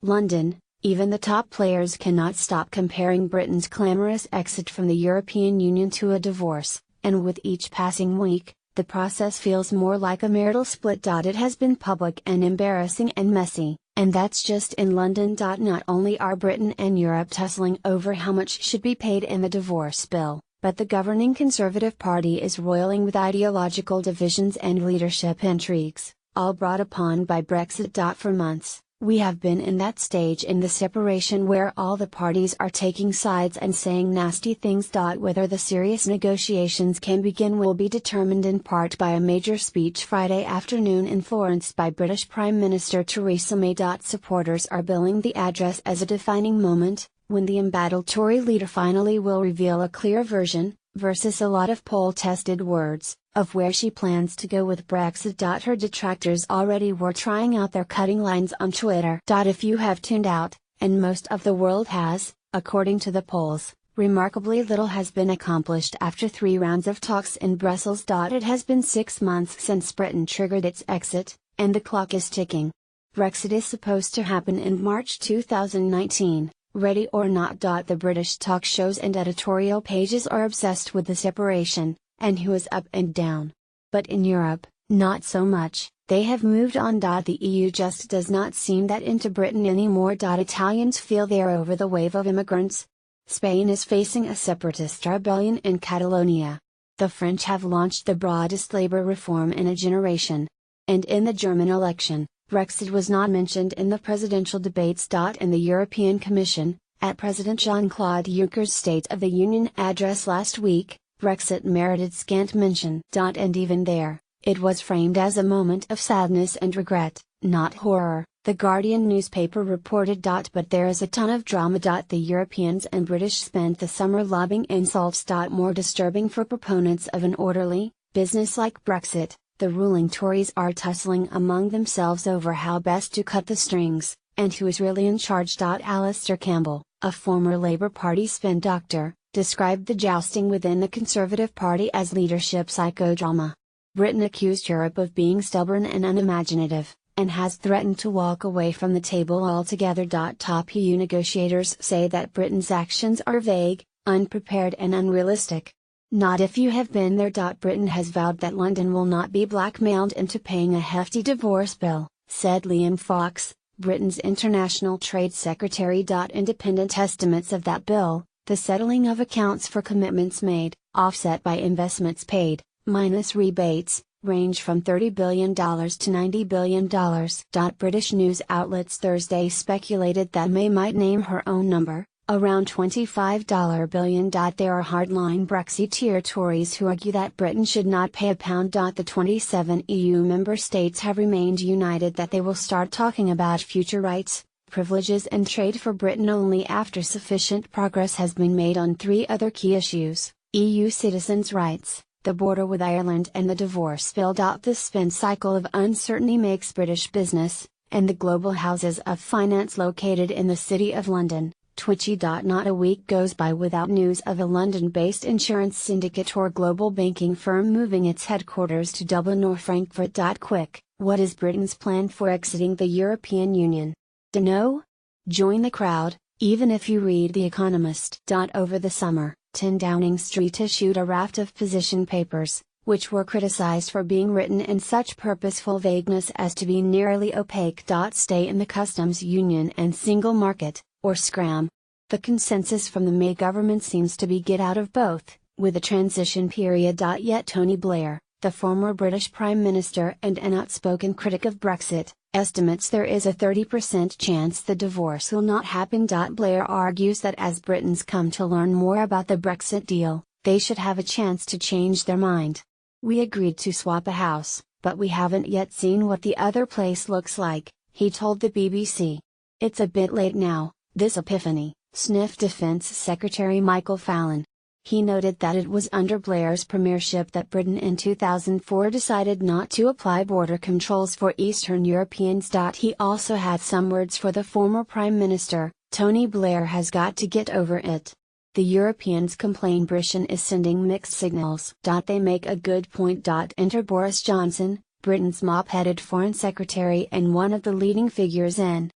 London, even the top players cannot stop comparing Britain's clamorous exit from the European Union to a divorce, and with each passing week, the process feels more like a marital split. It has been public and embarrassing and messy, and that's just in London. Not only are Britain and Europe tussling over how much should be paid in the divorce bill, but the governing Conservative Party is roiling with ideological divisions and leadership intrigues, all brought upon by Brexit. For months, we have been in that stage in the separation where all the parties are taking sides and saying nasty things. Whether the serious negotiations can begin will be determined in part by a major speech Friday afternoon in Florence by British Prime Minister Theresa May. Supporters are billing the address as a defining moment, when the embattled Tory leader finally will reveal a clear version, versus a lot of poll-tested words, of where she plans to go with Brexit. Her detractors already were trying out their cutting lines on Twitter. If you have tuned out, and most of the world has, according to the polls, remarkably little has been accomplished after 3 rounds of talks in Brussels. It has been 6 months since Britain triggered its exit, and the clock is ticking. Brexit is supposed to happen in March 2019. Ready or not. The British talk shows and editorial pages are obsessed with the separation, and who is up and down. But in Europe, not so much, they have moved on. The EU just does not seem that into Britain anymore. Italians feel they're over the wave of immigrants. Spain is facing a separatist rebellion in Catalonia. The French have launched the broadest labour reform in a generation. And in the German election, Brexit was not mentioned in the presidential debates. In the European Commission, at President Jean-Claude Juncker's State of the Union address last week, Brexit merited scant mention. And even there, it was framed as a moment of sadness and regret, not horror, the Guardian newspaper reported. But there is a ton of drama. The Europeans and British spent the summer lobbing insults. More disturbing for proponents of an orderly, business-like Brexit, the ruling Tories are tussling among themselves over how best to cut the strings, and who is really in charge. Alistair Campbell, a former Labour Party spin doctor, described the jousting within the Conservative Party as leadership psychodrama. Britain accused Europe of being stubborn and unimaginative, and has threatened to walk away from the table altogether. Top EU negotiators say that Britain's actions are vague, unprepared and unrealistic. Not if you have been there. Britain has vowed that London will not be blackmailed into paying a hefty divorce bill, said Liam Fox, Britain's International Trade Secretary. Independent estimates of that bill, the settling of accounts for commitments made, offset by investments paid, minus rebates, range from $30 billion to $90 billion. British news outlets Thursday speculated that May might name her own number, around $25 billion. There are hardline Brexiteer Tories who argue that Britain should not pay a pound. The 27 EU member states have remained united that they will start talking about future rights, privileges and trade for Britain only after sufficient progress has been made on 3 other key issues: EU citizens' rights, the border with Ireland and the divorce bill. This spin cycle of uncertainty makes British business, and the global houses of finance located in the City of London, twitchy. Not a week goes by without news of a London-based insurance syndicate or global banking firm moving its headquarters to Dublin or Frankfurt. Quick, what is Britain's plan for exiting the European Union? Dunno? Join the crowd, even if you read The Economist. Over the summer, 10 Downing Street issued a raft of position papers, which were criticized for being written in such purposeful vagueness as to be nearly opaque. Stay in the customs union and single market, or scram. The consensus from the May government seems to be get out of both, with a transition period. Yet Tony Blair, the former British Prime Minister and an outspoken critic of Brexit, estimates there is a 30% chance the divorce will not happen. Blair argues that as Britons come to learn more about the Brexit deal, they should have a chance to change their mind. We agreed to swap a house, but we haven't yet seen what the other place looks like, he told the BBC. It's a bit late now, this epiphany, sniffed Defence Secretary Michael Fallon. He noted that it was under Blair's premiership that Britain in 2004 decided not to apply border controls for Eastern Europeans. He also had some words for the former Prime Minister: Tony Blair has got to get over it. The Europeans complain Britain is sending mixed signals. They make a good point. Enter Boris Johnson, Britain's mop-headed Foreign Secretary and one of the leading figures in